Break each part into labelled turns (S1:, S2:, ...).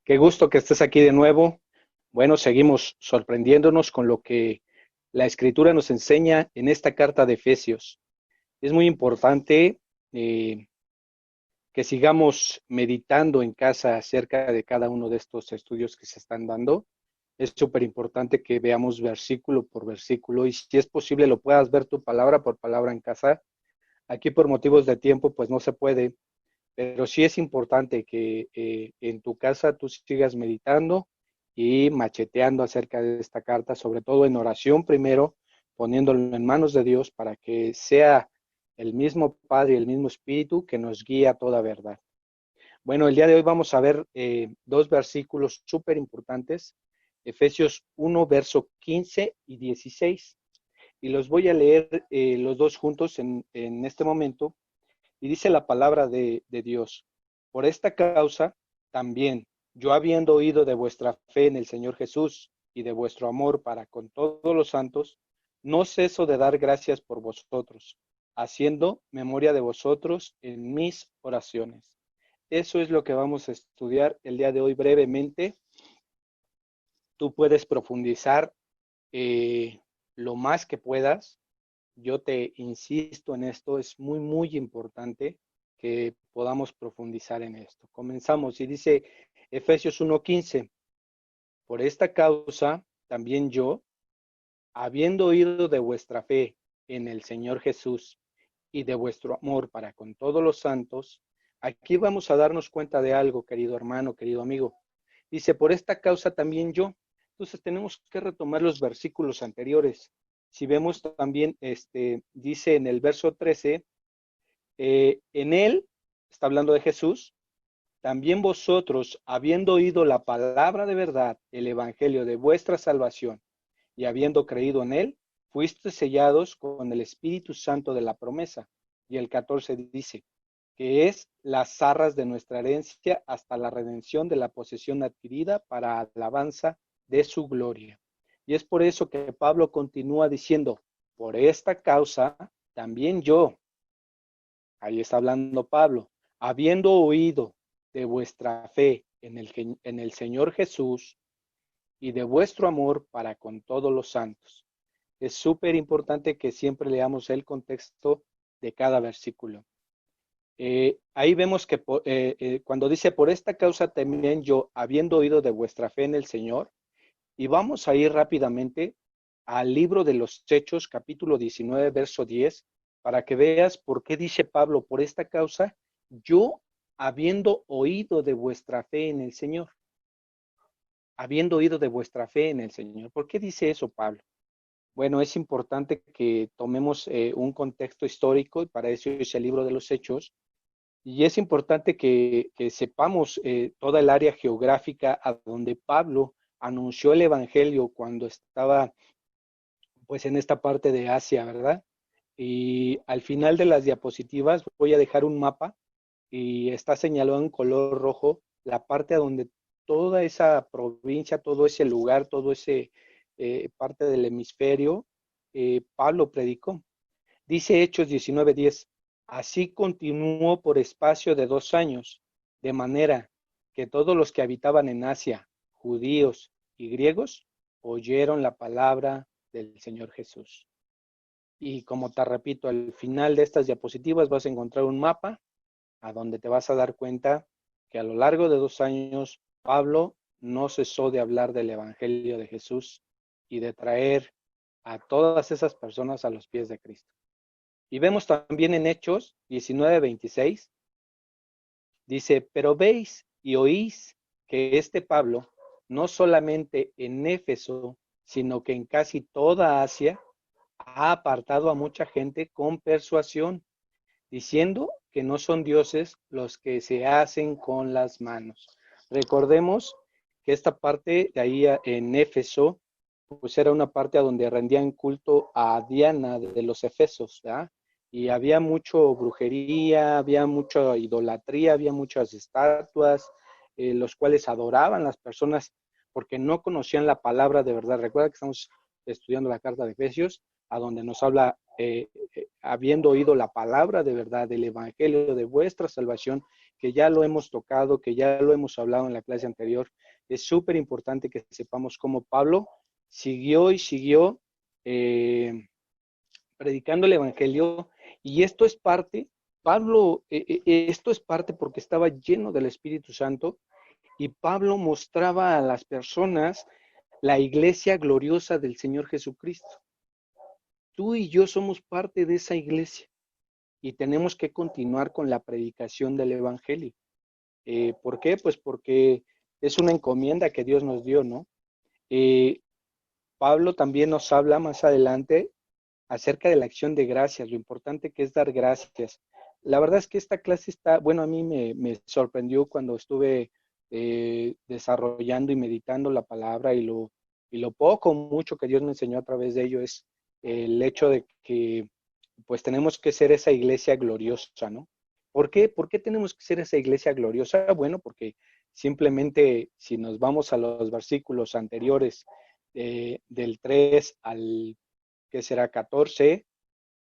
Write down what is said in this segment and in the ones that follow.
S1: Qué gusto que estés aquí de nuevo. Bueno, seguimos sorprendiéndonos con lo que la Escritura nos enseña en esta carta de Efesios. Es muy importante eh, que sigamos meditando en casa acerca de cada uno de estos estudios que se están dando. Es súper importante que veamos versículo por versículo y si es posible lo puedas ver tu palabra por palabra en casa. Aquí por motivos de tiempo pues no se puede, pero sí es importante que en tu casa tú sigas meditando y macheteando acerca de esta carta, sobre todo en oración primero, poniéndolo en manos de Dios para que sea el mismo Padre y el mismo Espíritu que nos guíe a toda verdad. Bueno, el día de hoy vamos a ver dos versículos súper importantes, Efesios 1, verso 15 y 16, y los voy a leer los dos juntos en este momento. Y dice la palabra de Dios: por esta causa también, yo habiendo oído de vuestra fe en el Señor Jesús y de vuestro amor para con todos los santos, no ceso de dar gracias por vosotros, haciendo memoria de vosotros en mis oraciones. Eso es lo que vamos a estudiar el día de hoy brevemente. Tú puedes profundizar eh, lo más que puedas. Yo te insisto en esto, es muy, muy importante que podamos profundizar en esto. Comenzamos y dice Efesios 1:15, por esta causa también yo, habiendo oído de vuestra fe en el Señor Jesús y de vuestro amor para con todos los santos, aquí vamos a darnos cuenta de algo, querido hermano, querido amigo. Dice, por esta causa también yo. Entonces tenemos que retomar los versículos anteriores. Si vemos también, dice en el verso 13, en él, está hablando de Jesús, también vosotros, habiendo oído la palabra de verdad, el evangelio de vuestra salvación, y habiendo creído en él, fuiste sellados con el Espíritu Santo de la promesa. Y el 14 dice, que es las arras de nuestra herencia hasta la redención de la posesión adquirida para alabanza de su gloria. Y es por eso que Pablo continúa diciendo, por esta causa también yo, ahí está hablando Pablo, habiendo oído de vuestra fe en el Señor Jesús y de vuestro amor para con todos los santos. Es súper importante que siempre leamos el contexto de cada versículo. Ahí vemos que cuando dice, por esta causa también yo, habiendo oído de vuestra fe en el Señor, y vamos a ir rápidamente al libro de los Hechos, capítulo 19, verso 10, para que veas por qué dice Pablo, por esta causa, yo habiendo oído de vuestra fe en el Señor, habiendo oído de vuestra fe en el Señor. ¿Por qué dice eso Pablo? Bueno, es importante que tomemos un contexto histórico y para eso es el libro de los Hechos. Y es importante que sepamos toda el área geográfica a donde Pablo anunció el Evangelio cuando estaba pues en esta parte de Asia, ¿verdad? Y al final de las diapositivas voy a dejar un mapa y está señalado en color rojo la parte a donde toda esa provincia, todo ese lugar, todo ese parte del hemisferio, Pablo predicó. Dice Hechos 19:10, así continuó por espacio de 2 años, de manera que todos los que habitaban en Asia, judíos y griegos, oyeron la palabra del Señor Jesús. Y como te repito, al final de estas diapositivas vas a encontrar un mapa a donde te vas a dar cuenta que a lo largo de 2 años Pablo no cesó de hablar del Evangelio de Jesús y de traer a todas esas personas a los pies de Cristo. Y vemos también en Hechos 19:26, dice, pero veis y oís que este Pablo, no solamente en Éfeso, sino que en casi toda Asia, ha apartado a mucha gente con persuasión, diciendo que no son dioses los que se hacen con las manos. Recordemos que esta parte de ahí en Éfeso, pues era una parte a donde rendían culto a Diana de los Efesos, ¿verdad? Y había mucho brujería, había mucha idolatría, había muchas estatuas, los cuales adoraban las personas porque no conocían la palabra de verdad. Recuerda que estamos estudiando la carta de Efesios, a donde nos habla, habiendo oído la palabra de verdad, del evangelio de vuestra salvación, que ya lo hemos tocado, que ya lo hemos hablado en la clase anterior. Es súper importante que sepamos cómo Pablo siguió y siguió predicando el Evangelio, y esto es parte, Pablo, esto es parte porque estaba lleno del Espíritu Santo, y Pablo mostraba a las personas la iglesia gloriosa del Señor Jesucristo. Tú y yo somos parte de esa iglesia y tenemos que continuar con la predicación del Evangelio. ¿Por qué? Pues porque es una encomienda que Dios nos dio, ¿no? Eh, Pablo también nos habla más adelante acerca de la acción de gracias, lo importante que es dar gracias. La verdad es que esta clase está, bueno, a mí me sorprendió cuando estuve desarrollando y meditando la palabra, y lo poco, mucho que Dios me enseñó a través de ello es el hecho de que pues tenemos que ser esa iglesia gloriosa, ¿no? ¿Por qué? ¿Por qué tenemos que ser esa iglesia gloriosa? Bueno, porque simplemente si nos vamos a los versículos anteriores, del 3 al que será 14,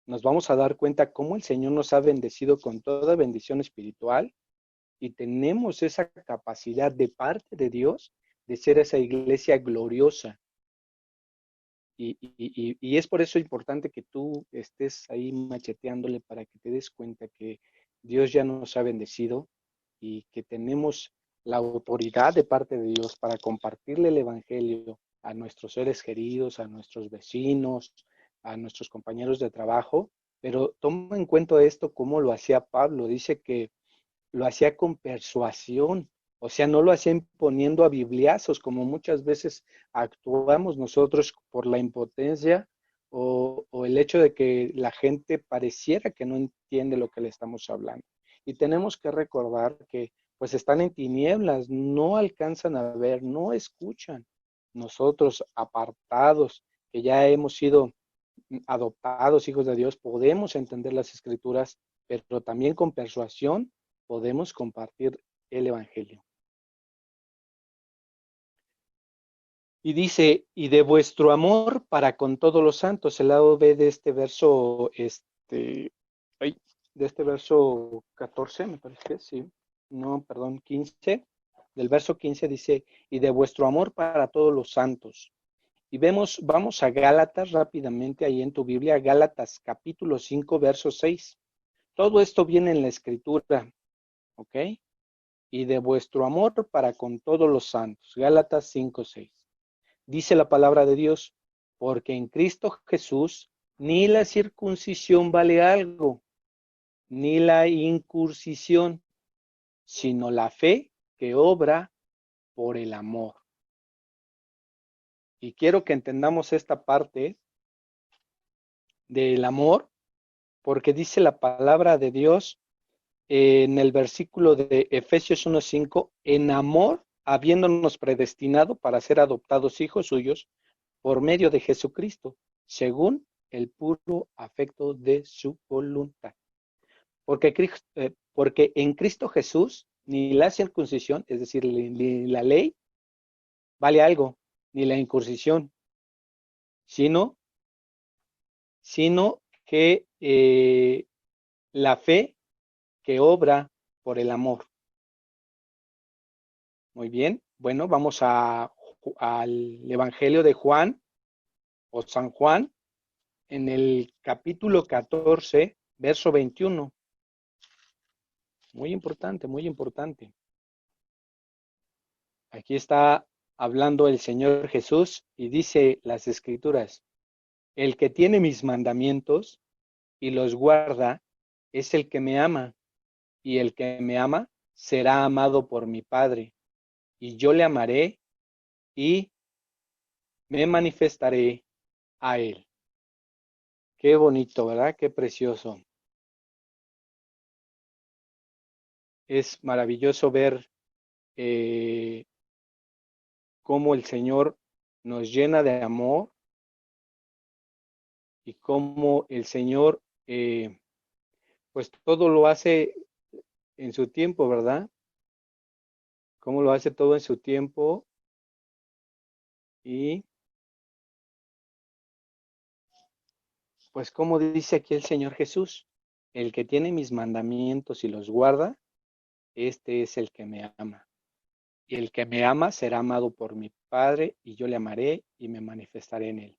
S1: nos vamos a dar cuenta cómo el Señor nos ha bendecido con toda bendición espiritual, y tenemos esa capacidad de parte de Dios de ser esa iglesia gloriosa. Y es por eso importante que tú estés ahí macheteándole para que te des cuenta que Dios ya nos ha bendecido y que tenemos la autoridad de parte de Dios para compartirle el Evangelio a nuestros seres queridos, a nuestros vecinos, a nuestros compañeros de trabajo. Pero toma en cuenta esto como lo hacía Pablo. Dice que lo hacía con persuasión, o sea, no lo hacía imponiendo a bibliazos, como muchas veces actuamos nosotros por la impotencia o el hecho de que la gente pareciera que no entiende lo que le estamos hablando. Y tenemos que recordar que pues están en tinieblas, no alcanzan a ver, no escuchan. Nosotros apartados, que ya hemos sido adoptados hijos de Dios, podemos entender las escrituras, pero también con persuasión podemos compartir el Evangelio. Y dice, y de vuestro amor para con todos los santos, el lado B de este verso, de este verso 14, me parece que sí, no, perdón, 15, del verso 15 dice, y de vuestro amor para todos los santos. Y vamos a Gálatas rápidamente ahí en tu Biblia, Gálatas capítulo 5, verso 6. Todo esto viene en la escritura, ¿ok? Y de vuestro amor para con todos los santos. Gálatas 5, 6. Dice la palabra de Dios, porque en Cristo Jesús ni la circuncisión vale algo, ni la incursión, sino la fe que obra por el amor. Y quiero que entendamos esta parte del amor, porque dice la palabra de Dios en el versículo de Efesios 1:5, en amor, habiéndonos predestinado para ser adoptados hijos suyos por medio de Jesucristo, según el puro afecto de su voluntad. Porque en Cristo Jesús ni la circuncisión, es decir, ni la ley, vale algo, ni la incursión, sino, que la fe que obra por el amor. Muy bien, bueno, vamos al Evangelio de Juan o San Juan en el capítulo 14, verso 21. Muy importante, muy importante. Aquí está hablando el Señor Jesús y dice las Escrituras, el que tiene mis mandamientos y los guarda es el que me ama, y el que me ama será amado por mi Padre, y yo le amaré y me manifestaré a él. Qué bonito, ¿verdad? Qué precioso. Es maravilloso ver cómo el Señor nos llena de amor y cómo el Señor, pues todo lo hace en su tiempo, ¿verdad? Cómo lo hace todo en su tiempo, y pues como dice aquí el Señor Jesús, el que tiene mis mandamientos y los guarda, este es el que me ama. Y el que me ama será amado por mi Padre, y yo le amaré y me manifestaré en él.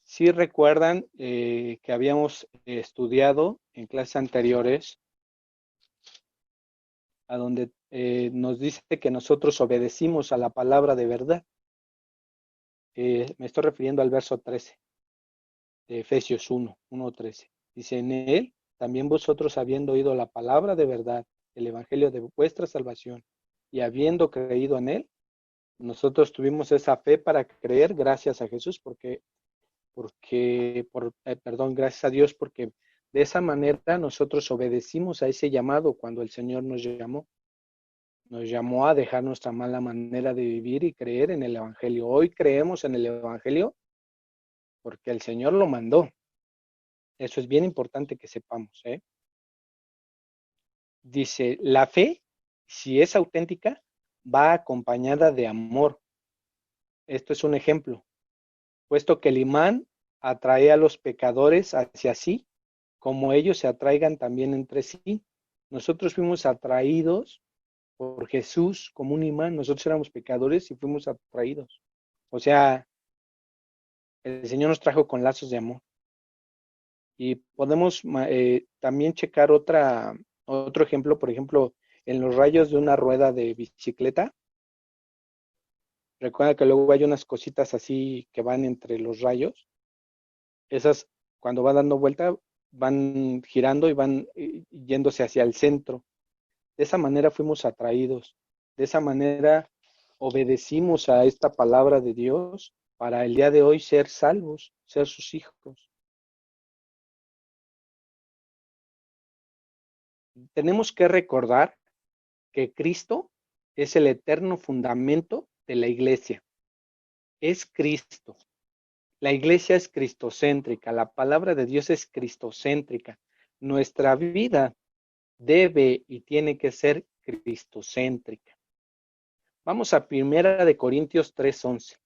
S1: Si recuerdan que habíamos estudiado en clases anteriores, a donde nos dice que nosotros obedecimos a la palabra de verdad. Me estoy refiriendo al verso 13 de Efesios 1:13. Dice, en él también vosotros, habiendo oído la palabra de verdad, el evangelio de vuestra salvación, y habiendo creído en él, nosotros tuvimos esa fe para creer, gracias a Jesús, perdón, gracias a Dios, porque de esa manera nosotros obedecimos a ese llamado cuando el Señor nos llamó. Nos llamó a dejar nuestra mala manera de vivir y creer en el Evangelio. Hoy creemos en el Evangelio porque el Señor lo mandó. Eso es bien importante que sepamos, ¿eh? Dice, la fe, si es auténtica, va acompañada de amor. Esto es un ejemplo, puesto que el imán atrae a los pecadores hacia sí, como ellos se atraigan también entre sí. Nosotros fuimos atraídos por Jesús como un imán. Nosotros éramos pecadores y fuimos atraídos. O sea, el Señor nos trajo con lazos de amor. Y podemos también checar otro ejemplo, por ejemplo, en los rayos de una rueda de bicicleta. Recuerda que luego hay unas cositas así que van entre los rayos. Esas, cuando van dando vuelta, van girando y van yéndose hacia el centro. De esa manera fuimos atraídos. De esa manera obedecimos a esta palabra de Dios para el día de hoy ser salvos, ser sus hijos. Tenemos que recordar que Cristo es el eterno fundamento de la iglesia. Es Cristo. La iglesia es cristocéntrica. La palabra de Dios es cristocéntrica. Nuestra vida debe y tiene que ser cristocéntrica. Vamos a 1 Corintios 3:11.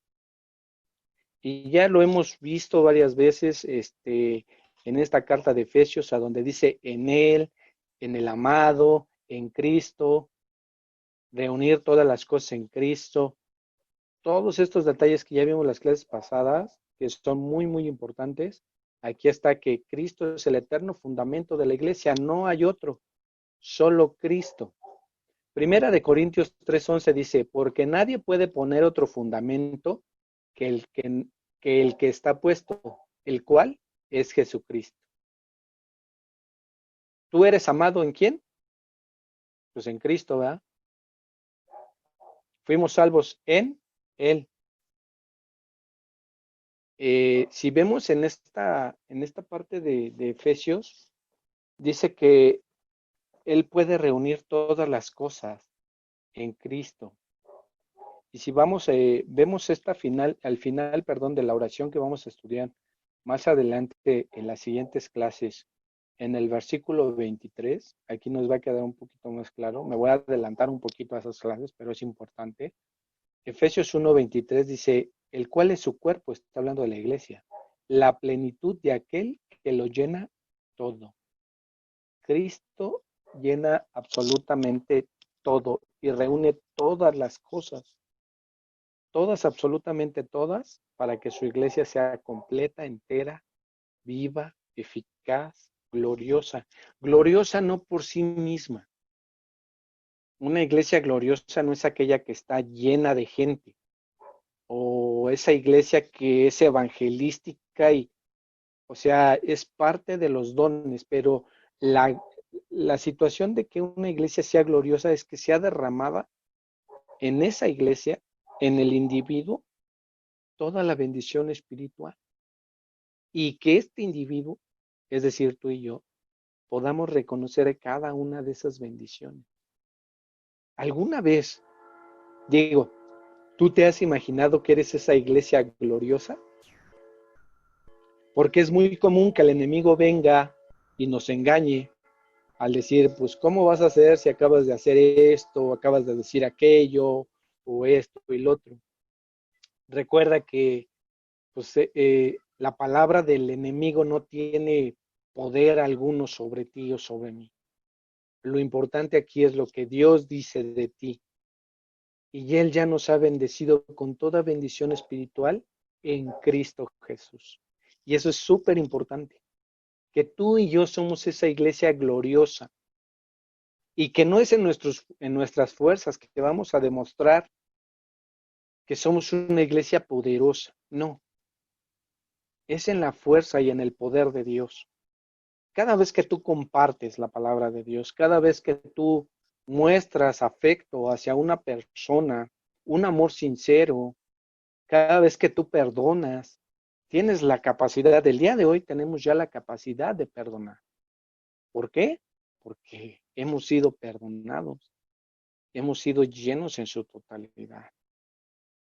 S1: Y ya lo hemos visto varias veces en esta carta de Efesios, a donde dice en él, en el amado, en Cristo, reunir todas las cosas en Cristo. Todos estos detalles que ya vimos en las clases pasadas, que son muy, muy importantes. Aquí está que Cristo es el eterno fundamento de la iglesia, no hay otro, solo Cristo. 1 Corintios 3:11 dice, porque nadie puede poner otro fundamento que el que está puesto, el cual es Jesucristo. ¿Tú eres amado en quién? Pues en Cristo, ¿verdad? Fuimos salvos en Él. Si vemos en esta parte de Efesios, dice que Él puede reunir todas las cosas en Cristo. Y si vemos al final, perdón, de la oración que vamos a estudiar más adelante en las siguientes clases, en el versículo 23, aquí nos va a quedar un poquito más claro. Me voy a adelantar un poquito a esas clases, pero es importante. Efesios 1:23 dice, el cual es su cuerpo, está hablando de la iglesia, la plenitud de aquel que lo llena todo. Cristo llena absolutamente todo y reúne todas las cosas, todas, absolutamente todas, para que su iglesia sea completa, entera, viva, eficaz, gloriosa. Gloriosa no por sí misma. Una iglesia gloriosa no es aquella que está llena de gente, o esa iglesia que es evangelística o sea, es parte de los dones, pero la situación de que una iglesia sea gloriosa es que sea derramada en esa iglesia, en el individuo, toda la bendición espiritual. Y que este individuo, es decir, tú y yo, podamos reconocer cada una de esas bendiciones. ¿Alguna vez, Diego, tú te has imaginado que eres esa iglesia gloriosa? Porque es muy común que el enemigo venga y nos engañe al decir, pues, ¿cómo vas a hacer si acabas de hacer esto, o acabas de decir aquello, o esto y lo otro? Recuerda que pues, la palabra del enemigo no tiene poder alguno sobre ti o sobre mí. Lo importante aquí es lo que Dios dice de ti. Y Él ya nos ha bendecido con toda bendición espiritual en Cristo Jesús. Y eso es súper importante, que tú y yo somos esa iglesia gloriosa y que no es en nuestras fuerzas que vamos a demostrar que somos una iglesia poderosa. No, es en la fuerza y en el poder de Dios. Cada vez que tú compartes la palabra de Dios, cada vez que tú muestras afecto hacia una persona, un amor sincero, cada vez que tú perdonas, tienes la capacidad, del día de hoy tenemos ya la capacidad de perdonar. ¿Por qué? Porque hemos sido perdonados, hemos sido llenos en su totalidad.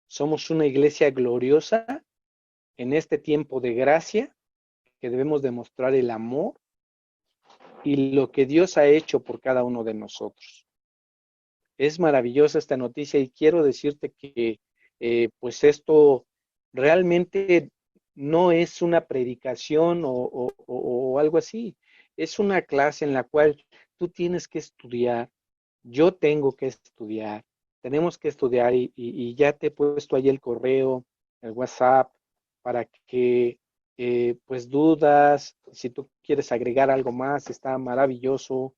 S1: Somos una iglesia gloriosa en este tiempo de gracia, que debemos demostrar el amor y lo que Dios ha hecho por cada uno de nosotros. Es maravillosa esta noticia y quiero decirte que pues esto realmente no es una predicación o algo así. Es una clase en la cual tú tienes que estudiar, yo tengo que estudiar, tenemos que estudiar y ya te he puesto ahí el correo, el WhatsApp, para que pues dudas, si tú quieres agregar algo más, está maravilloso,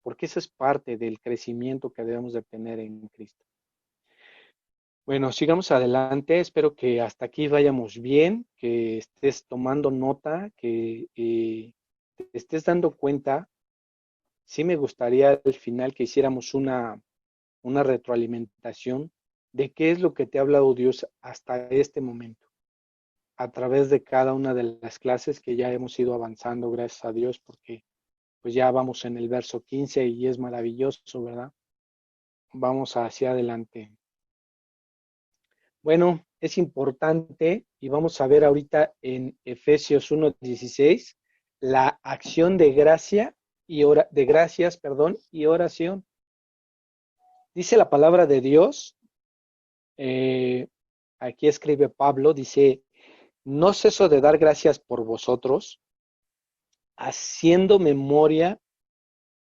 S1: porque eso es parte del crecimiento que debemos de tener en Cristo. Bueno, sigamos adelante. Espero que hasta aquí vayamos bien, que estés tomando nota, que te estés dando cuenta. Sí me gustaría al final que hiciéramos una retroalimentación de qué es lo que te ha hablado Dios hasta este momento, a través de cada una de las clases que ya hemos ido avanzando, gracias a Dios, porque pues ya vamos en el verso 15 y es maravilloso, ¿verdad? Vamos hacia adelante. Bueno, es importante y vamos a ver ahorita en Efesios 1:16 la acción de gracia de gracias, perdón, y oración. Dice la palabra de Dios, eh, aquí escribe Pablo, dice, no ceso de dar gracias por vosotros, haciendo memoria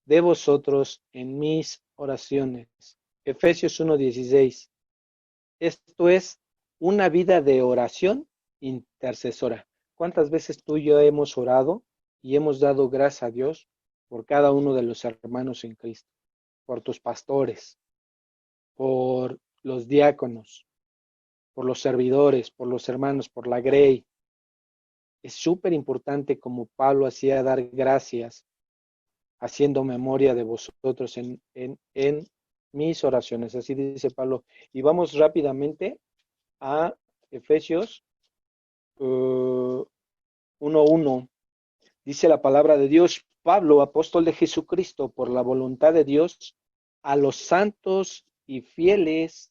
S1: de vosotros en mis oraciones. Efesios 1:16. Esto es una vida de oración intercesora. ¿Cuántas veces tú y yo hemos orado y hemos dado gracias a Dios por cada uno de los hermanos en Cristo, por tus pastores, por los diáconos, por los servidores, por los hermanos, por la grey? Es súper importante, como Pablo hacía, dar gracias, haciendo memoria de vosotros en mis oraciones. Así dice Pablo. Y vamos rápidamente a Efesios 1:1. Dice la palabra de Dios, Pablo, apóstol de Jesucristo, por la voluntad de Dios, a los santos y fieles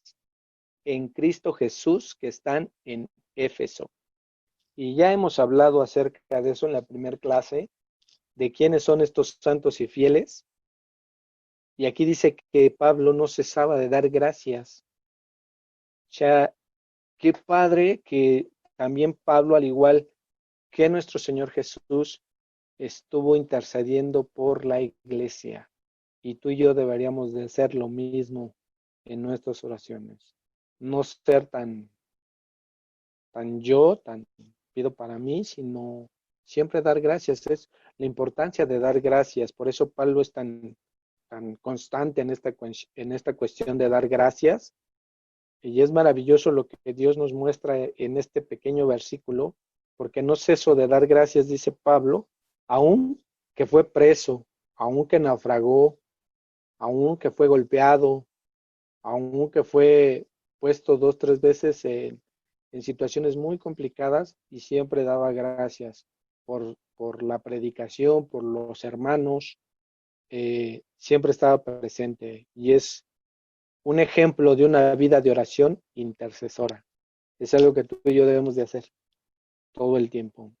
S1: en Cristo Jesús que están en Éfeso. Y ya hemos hablado acerca de eso en la primera clase, de quiénes son estos santos y fieles. Y aquí dice que Pablo no cesaba de dar gracias. O sea, qué padre que también Pablo, al igual que nuestro Señor Jesús, estuvo intercediendo por la iglesia. Y tú y yo deberíamos de hacer lo mismo en nuestras oraciones. No ser tan pido para mí, sino siempre dar gracias. Es la importancia de dar gracias. Por eso Pablo es tan constante en esta cuestión de dar gracias. Y es maravilloso lo que Dios nos muestra en este pequeño versículo, porque no ceso de dar gracias, dice Pablo, aún que fue preso, aún que naufragó, aún que fue golpeado, aún que fue puesto 2, 3 veces en situaciones muy complicadas, y siempre daba gracias por la predicación, por los hermanos, siempre estaba presente, y es un ejemplo de una vida de oración intercesora. Es algo que tú y yo debemos de hacer todo el tiempo.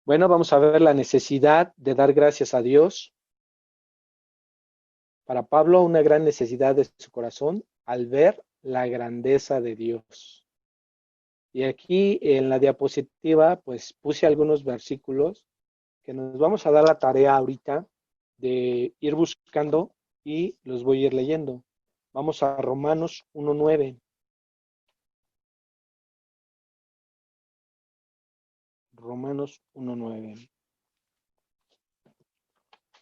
S1: Bueno, vamos a ver la necesidad de dar gracias a Dios. Para Pablo, una gran necesidad de su corazón al ver la grandeza de Dios. Y aquí en la diapositiva, pues puse algunos versículos que nos vamos a dar la tarea ahorita de ir buscando y los voy a ir leyendo. Vamos a Romanos 1:9. Romanos 1:9.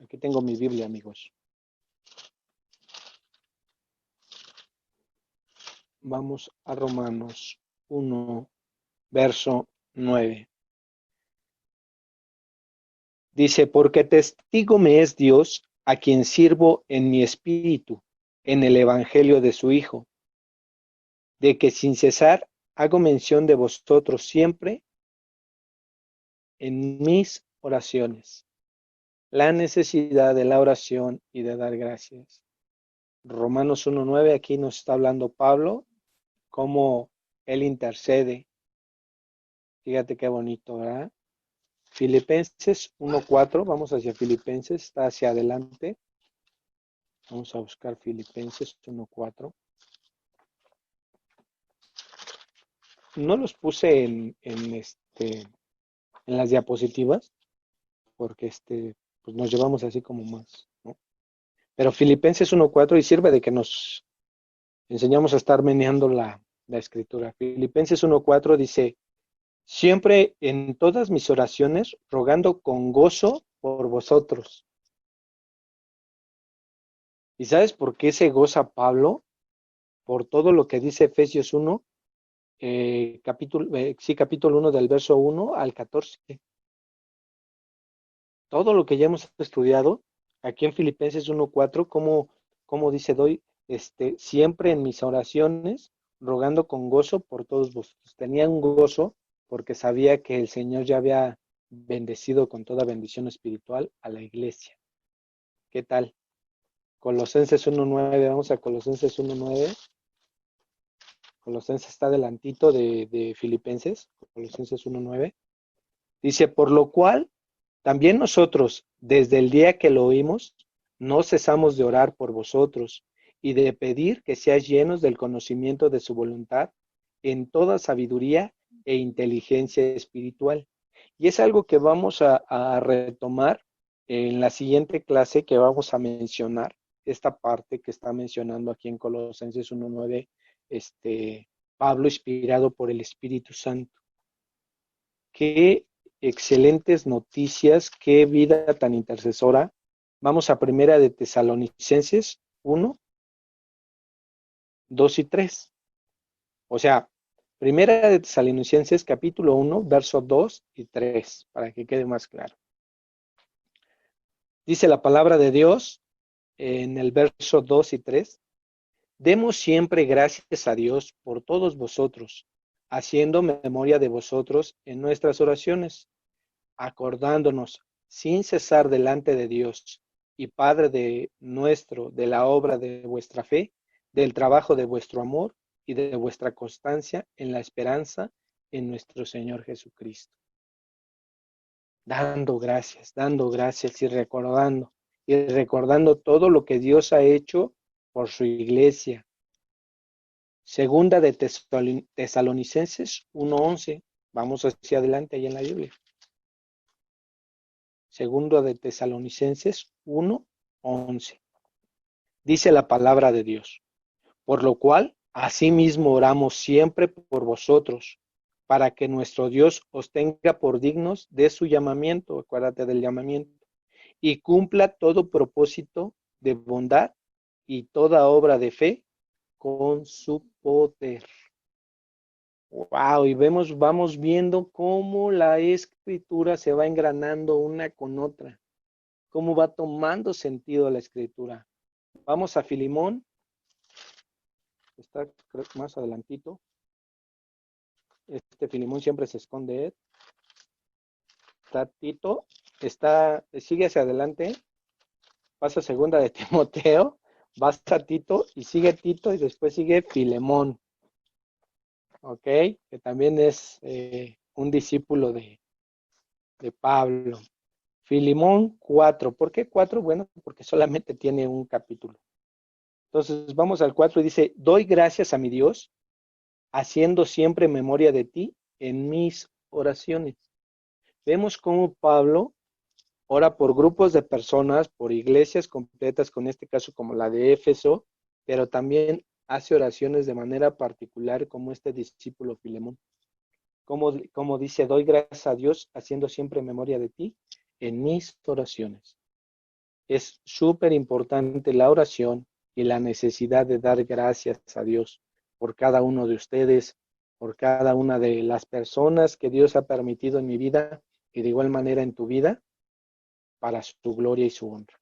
S1: Aquí tengo mi Biblia, amigos. Vamos a Romanos 1, verso 9. Dice, porque testigo me es Dios, a quien sirvo en mi espíritu, en el evangelio de su Hijo, de que sin cesar hago mención de vosotros siempre en mis oraciones. La necesidad de la oración y de dar gracias. Romanos 1:9, aquí nos está hablando Pablo, cómo él intercede. Fíjate qué bonito, ¿verdad? Filipenses 1:4, vamos hacia Filipenses, está hacia adelante. Vamos a buscar Filipenses 1:4. No los puse en las diapositivas, porque pues nos llevamos así como más, ¿no? Pero Filipenses 1:4 y sirve de que nos enseñamos a estar meneando la escritura. Filipenses 1:4 dice, siempre en todas mis oraciones, rogando con gozo por vosotros. ¿Y sabes por qué se goza Pablo? Por todo lo que dice Efesios 1, capítulo 1 del verso 1 al 14. Todo lo que ya hemos estudiado, aquí en Filipenses 1:4, como dice, doy siempre en mis oraciones, rogando con gozo por todos vosotros. Tenía un gozo porque sabía que el Señor ya había bendecido con toda bendición espiritual a la iglesia. ¿Qué tal? Colosenses 1:9, vamos a Colosenses 1:9. Colosenses está adelantito de Filipenses, Colosenses 1:9. Dice, por lo cual, también nosotros, desde el día que lo oímos, no cesamos de orar por vosotros y de pedir que seáis llenos del conocimiento de su voluntad en toda sabiduría e inteligencia espiritual. Y es algo que vamos a retomar en la siguiente clase, que vamos a mencionar esta parte que está mencionando aquí en Colosenses 1:9, Pablo inspirado por el Espíritu Santo. Qué excelentes noticias, qué vida tan intercesora. Vamos a Primera de Tesalonicenses 1, 2 y 3. O sea, Primera de Tesalonicenses capítulo 1, verso 2 y 3, para que quede más claro. Dice la palabra de Dios en el verso 2 y 3. Demos siempre gracias a Dios por todos vosotros, haciendo memoria de vosotros en nuestras oraciones, acordándonos sin cesar delante de Dios y Padre de la obra de vuestra fe, del trabajo de vuestro amor y de vuestra constancia en la esperanza en nuestro Señor Jesucristo. Dando gracias y recordando todo lo que Dios ha hecho por su iglesia. Segunda de Tesalonicenses 1:11. Vamos hacia adelante ahí en la Biblia. Segunda de Tesalonicenses 1:11. Dice la palabra de Dios. Por lo cual, asimismo oramos siempre por vosotros, para que nuestro Dios os tenga por dignos de su llamamiento, acuérdate del llamamiento, y cumpla todo propósito de bondad y toda obra de fe con su poder. Wow, y vamos viendo cómo la escritura se va engranando una con otra, cómo va tomando sentido la escritura. Vamos a Filemón, está creo, más adelantito. Filemón siempre se esconde. Está Tito, sigue hacia adelante, pasa segunda de Timoteo, vas a Tito y sigue Tito y después sigue Filemón. Ok, que también es un discípulo de Pablo. Filemón 4. ¿Por qué 4? Bueno, porque solamente tiene un capítulo. Entonces vamos al 4 y dice, doy gracias a mi Dios, haciendo siempre memoria de ti en mis oraciones. Vemos cómo Pablo ora por grupos de personas, por iglesias completas, con este caso como la de Éfeso, pero también hace oraciones de manera particular como este discípulo Filemón. Como dice, doy gracias a Dios haciendo siempre memoria de ti en mis oraciones. Es súper importante la oración y la necesidad de dar gracias a Dios por cada uno de ustedes, por cada una de las personas que Dios ha permitido en mi vida y de igual manera en tu vida, para su gloria y su honra.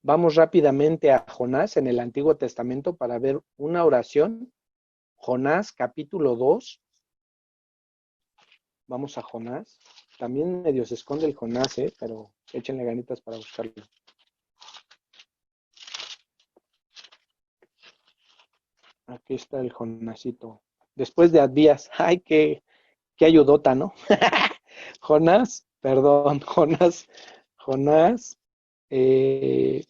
S1: Vamos rápidamente a Jonás en el Antiguo Testamento para ver una oración. Jonás capítulo 2. Vamos a Jonás. También medio se esconde el Jonás, pero échenle ganitas para buscarlo. Aquí está el Jonásito. Después de Abías. Ay, qué ayudota, ¿no? Jonás, perdón, Jonás, el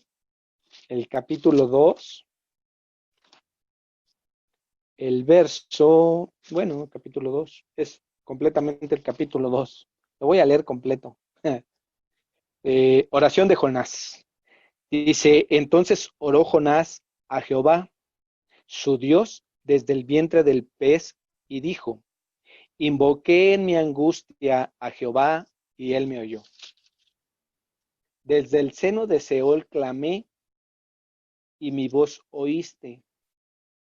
S1: capítulo 2, el verso, bueno, capítulo 2, es completamente el capítulo 2. Lo voy a leer completo. Oración de Jonás. Dice, entonces oró Jonás a Jehová, su Dios, desde el vientre del pez, y dijo, invoqué en mi angustia a Jehová, y él me oyó. Desde el seno de Seol clamé, y mi voz oíste.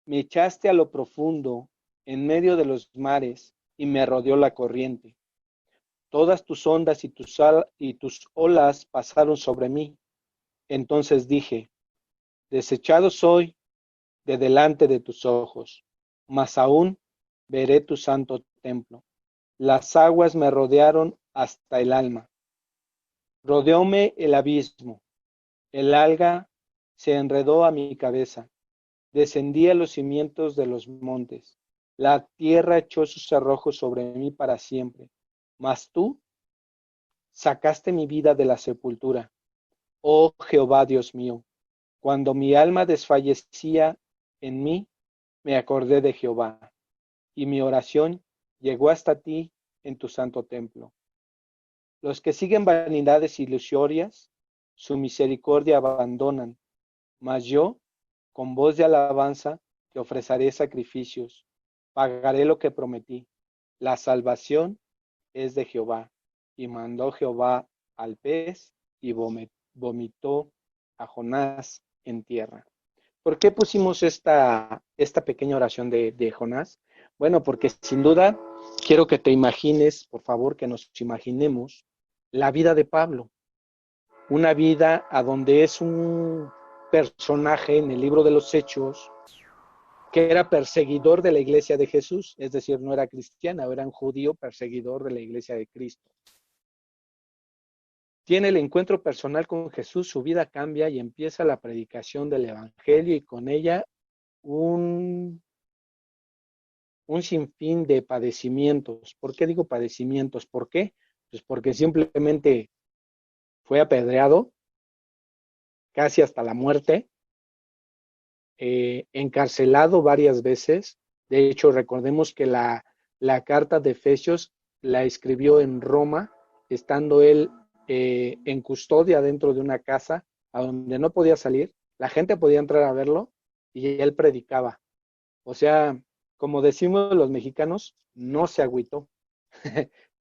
S1: Me echaste a lo profundo, en medio de los mares, y me rodeó la corriente. Todas tus ondas y tus olas pasaron sobre mí. Entonces dije, desechado soy de delante de tus ojos, mas aún veré tu santo templo. Las aguas me rodearon hasta el alma. Rodeóme el abismo. El alga se enredó a mi cabeza. Descendí a los cimientos de los montes. La tierra echó sus cerrojos sobre mí para siempre. Mas tú sacaste mi vida de la sepultura. Oh Jehová Dios mío, cuando mi alma desfallecía en mí, me acordé de Jehová, y mi oración llegó hasta ti en tu santo templo. Los que siguen vanidades ilusorias, su misericordia abandonan, mas yo, con voz de alabanza, te ofreceré sacrificios, pagaré lo que prometí. La salvación es de Jehová. Y mandó Jehová al pez y vomitó a Jonás en tierra. ¿Por qué pusimos esta pequeña oración de Jonás? Bueno, porque sin duda quiero que te imagines, por favor, que nos imaginemos la vida de Pablo. Una vida a donde es un personaje en el libro de los Hechos que era perseguidor de la iglesia de Jesús, es decir, no era cristiana, era un judío perseguidor de la iglesia de Cristo. Tiene el encuentro personal con Jesús, su vida cambia y empieza la predicación del evangelio y con ella un sinfín de padecimientos. ¿Por qué digo padecimientos? ¿Por qué? Pues porque simplemente fue apedreado casi hasta la muerte, encarcelado varias veces. De hecho, recordemos que la carta de Efesios la escribió en Roma, estando él en custodia dentro de una casa a donde no podía salir. La gente podía entrar a verlo y él predicaba. O sea, como decimos los mexicanos, no se agüitó,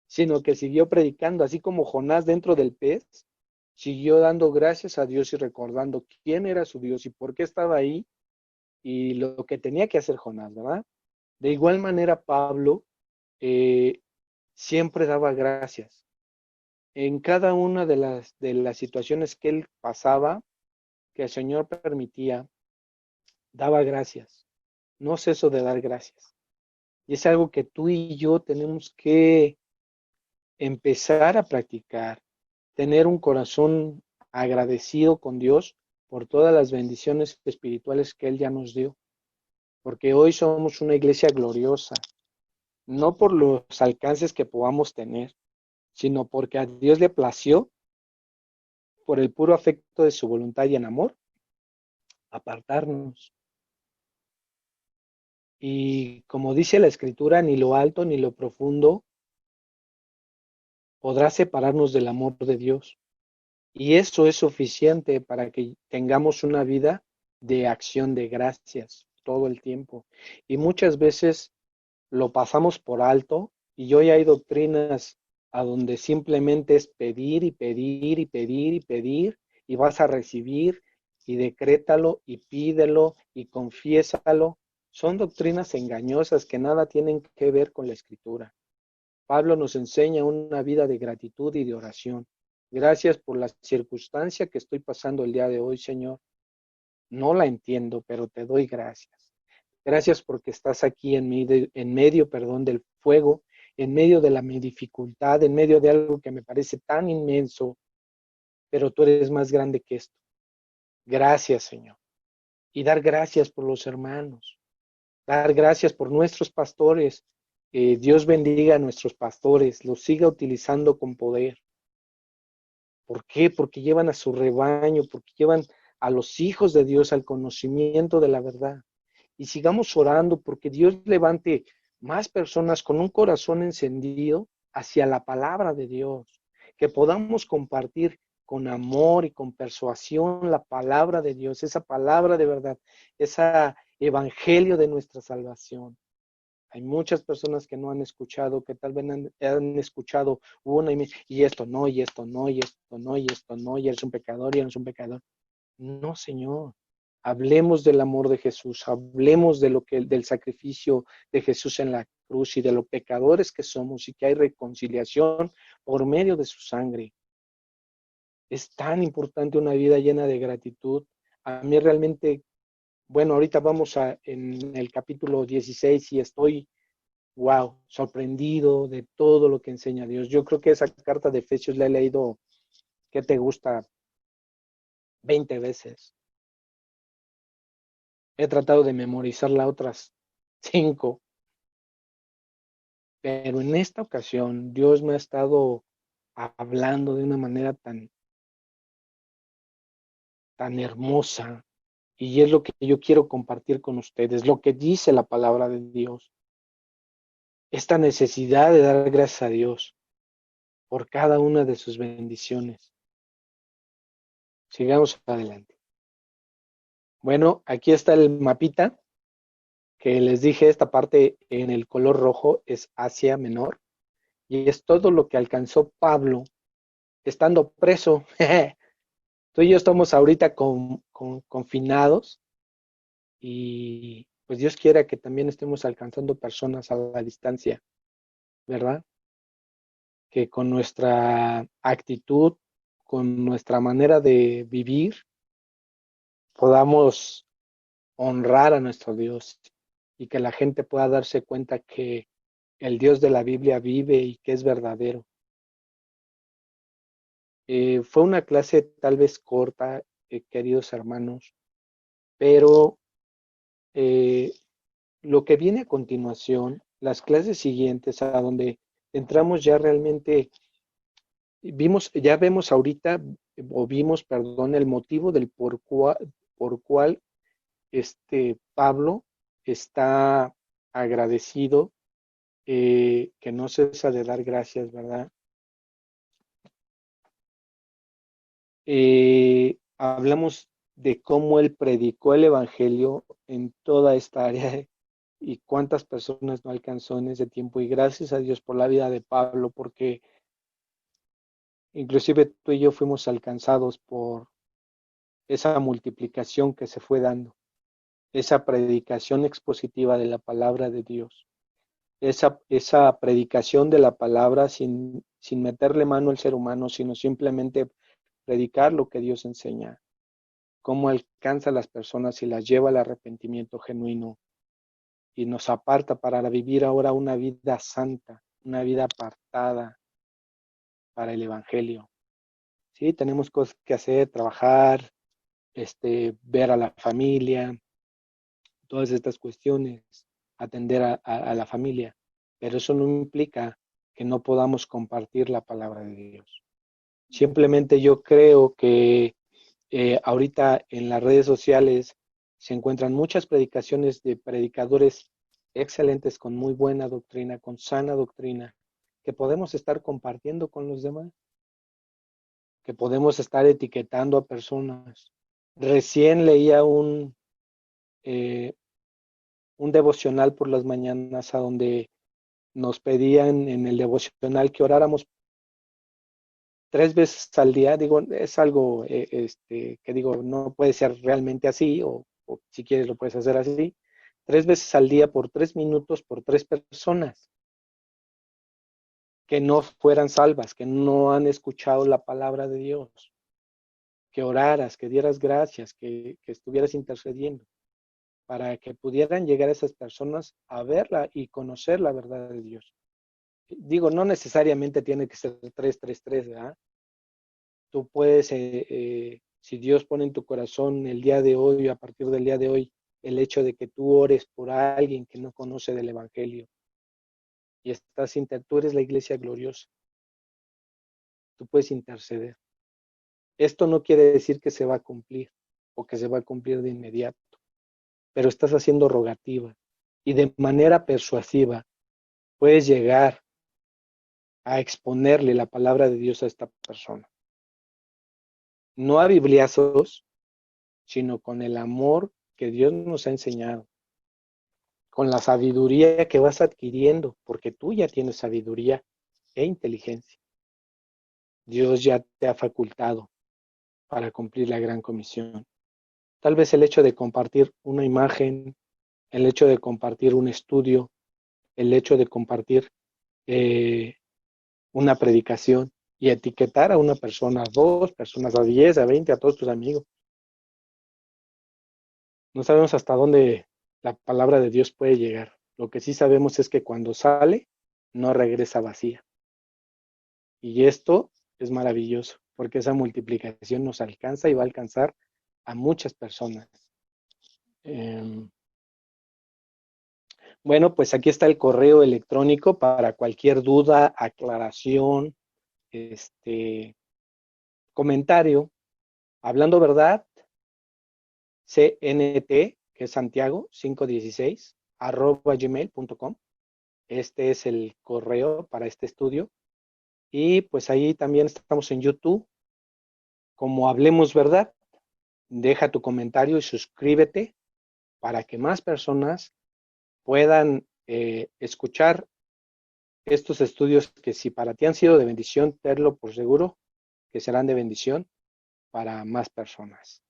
S1: sino que siguió predicando, así como Jonás dentro del pez, siguió dando gracias a Dios y recordando quién era su Dios y por qué estaba ahí y lo que tenía que hacer Jonás, ¿verdad? De igual manera, Pablo siempre daba gracias. En cada una de las situaciones que él pasaba, que el Señor permitía, daba gracias. No ceso de dar gracias. Y es algo que tú y yo tenemos que empezar a practicar, tener un corazón agradecido con Dios por todas las bendiciones espirituales que Él ya nos dio. Porque hoy somos una iglesia gloriosa, no por los alcances que podamos tener, sino porque a Dios le plació, por el puro afecto de su voluntad y en amor, apartarnos. Y como dice la Escritura, ni lo alto ni lo profundo podrá separarnos del amor de Dios. Y eso es suficiente para que tengamos una vida de acción de gracias todo el tiempo. Y muchas veces lo pasamos por alto y hoy hay doctrinas a donde simplemente es pedir y pedir y pedir y pedir y vas a recibir y decrétalo y pídelo y confiésalo. Son doctrinas engañosas que nada tienen que ver con la escritura. Pablo nos enseña una vida de gratitud y de oración. Gracias por la circunstancia que estoy pasando el día de hoy, Señor. No la entiendo, pero te doy gracias. Gracias porque estás aquí en medio, perdón, del fuego, en medio de la mi dificultad, en medio de algo que me parece tan inmenso, pero tú eres más grande que esto. Gracias, Señor. Y dar gracias por los hermanos, dar gracias por nuestros pastores. Dios bendiga a nuestros pastores, los siga utilizando con poder. ¿Por qué? Porque llevan a su rebaño, porque llevan a los hijos de Dios al conocimiento de la verdad. Y sigamos orando porque Dios levante más personas con un corazón encendido hacia la palabra de Dios, que podamos compartir con amor y con persuasión la palabra de Dios, esa palabra de verdad, ese evangelio de nuestra salvación. Hay muchas personas que no han escuchado, que tal vez han escuchado una y esto no, y esto no, y esto no, y esto no, y eres un pecador, y eres un pecador. No, Señor. Hablemos del amor de Jesús, hablemos de del sacrificio de Jesús en la cruz y de los pecadores que somos y que hay reconciliación por medio de su sangre. Es tan importante una vida llena de gratitud. A mí realmente, bueno, ahorita vamos en el capítulo 16 y estoy, wow, sorprendido de todo lo que enseña Dios. Yo creo que esa carta de Efesios la he leído, ¿qué te gusta? 20 veces. He tratado de memorizarla otras 5, pero en esta ocasión Dios me ha estado hablando de una manera tan hermosa y es lo que yo quiero compartir con ustedes, lo que dice la palabra de Dios. Esta necesidad de dar gracias a Dios por cada una de sus bendiciones. Sigamos adelante. Bueno, aquí está el mapita que les dije, esta parte en el color rojo es Asia Menor y es todo lo que alcanzó Pablo estando preso. Tú y yo estamos ahorita confinados y pues Dios quiera que también estemos alcanzando personas a la distancia, ¿verdad? Que con nuestra actitud, con nuestra manera de vivir, podamos honrar a nuestro Dios y que la gente pueda darse cuenta que el Dios de la Biblia vive y que es verdadero. Fue una clase tal vez corta, queridos hermanos, pero eh, lo que viene a continuación, las clases siguientes, a donde entramos ya realmente, ya vemos ahorita, o vimos, perdón, el motivo del por cual Pablo está agradecido, que no cesa de dar gracias, ¿verdad? Hablamos de cómo él predicó el Evangelio en toda esta área y cuántas personas no alcanzó en ese tiempo. Y gracias a Dios por la vida de Pablo, porque inclusive tú y yo fuimos alcanzados por esa multiplicación que se fue dando, esa predicación expositiva de la palabra de Dios, esa predicación de la palabra sin meterle mano al ser humano, sino simplemente predicar lo que Dios enseña, cómo alcanza a las personas y las lleva al arrepentimiento genuino y nos aparta para vivir ahora una vida santa, una vida apartada para el Evangelio. Sí, tenemos cosas que hacer, trabajar, ver a la familia, todas estas cuestiones, atender a la familia, pero eso no implica que no podamos compartir la palabra de Dios. Simplemente yo creo que ahorita en las redes sociales se encuentran muchas predicaciones de predicadores excelentes con muy buena doctrina, con sana doctrina, que podemos estar compartiendo con los demás. que podemos estar etiquetando a personas. Recién leía eh, un devocional por las mañanas a donde nos pedían en el devocional que oráramos 3 veces al día. Digo, es algo que digo, no puede ser realmente así, o si quieres lo puedes hacer así. 3 veces al día por 3 minutos por 3 personas que no fueran salvas, que no han escuchado la palabra de Dios, que oraras, que dieras gracias, que estuvieras intercediendo, para que pudieran llegar esas personas a verla y conocer la verdad de Dios. Digo, no necesariamente tiene que ser 333, ¿verdad? Tú puedes, si Dios pone en tu corazón el día de hoy, a partir del día de hoy, el hecho de que tú ores por alguien que no conoce del Evangelio y tú eres la iglesia gloriosa, tú puedes interceder. Esto no quiere decir que se va a cumplir o que se va a cumplir de inmediato, pero estás haciendo rogativa y de manera persuasiva puedes llegar a exponerle la palabra de Dios a esta persona. No a bibliazos, sino con el amor que Dios nos ha enseñado, con la sabiduría que vas adquiriendo, porque tú ya tienes sabiduría e inteligencia. Dios ya te ha facultado para cumplir la gran comisión. Tal vez el hecho de compartir una imagen, el hecho de compartir un estudio, el hecho de compartir eh, una predicación y etiquetar a una persona, a 2 personas, a 10, a 20, a todos tus amigos. No sabemos hasta dónde la palabra de Dios puede llegar. Lo que sí sabemos es que cuando sale, no regresa vacía. Y esto es maravilloso, porque esa multiplicación nos alcanza y va a alcanzar a muchas personas. Bueno, pues aquí está el correo electrónico para cualquier duda, aclaración, comentario. Hablando verdad, CNT, que es Santiago 516, @gmail.com. Este es el correo para este estudio. Y pues ahí también estamos en YouTube, como Hablemos Verdad. Deja tu comentario y suscríbete para que más personas puedan escuchar estos estudios que si para ti han sido de bendición, tenlo por seguro que serán de bendición para más personas.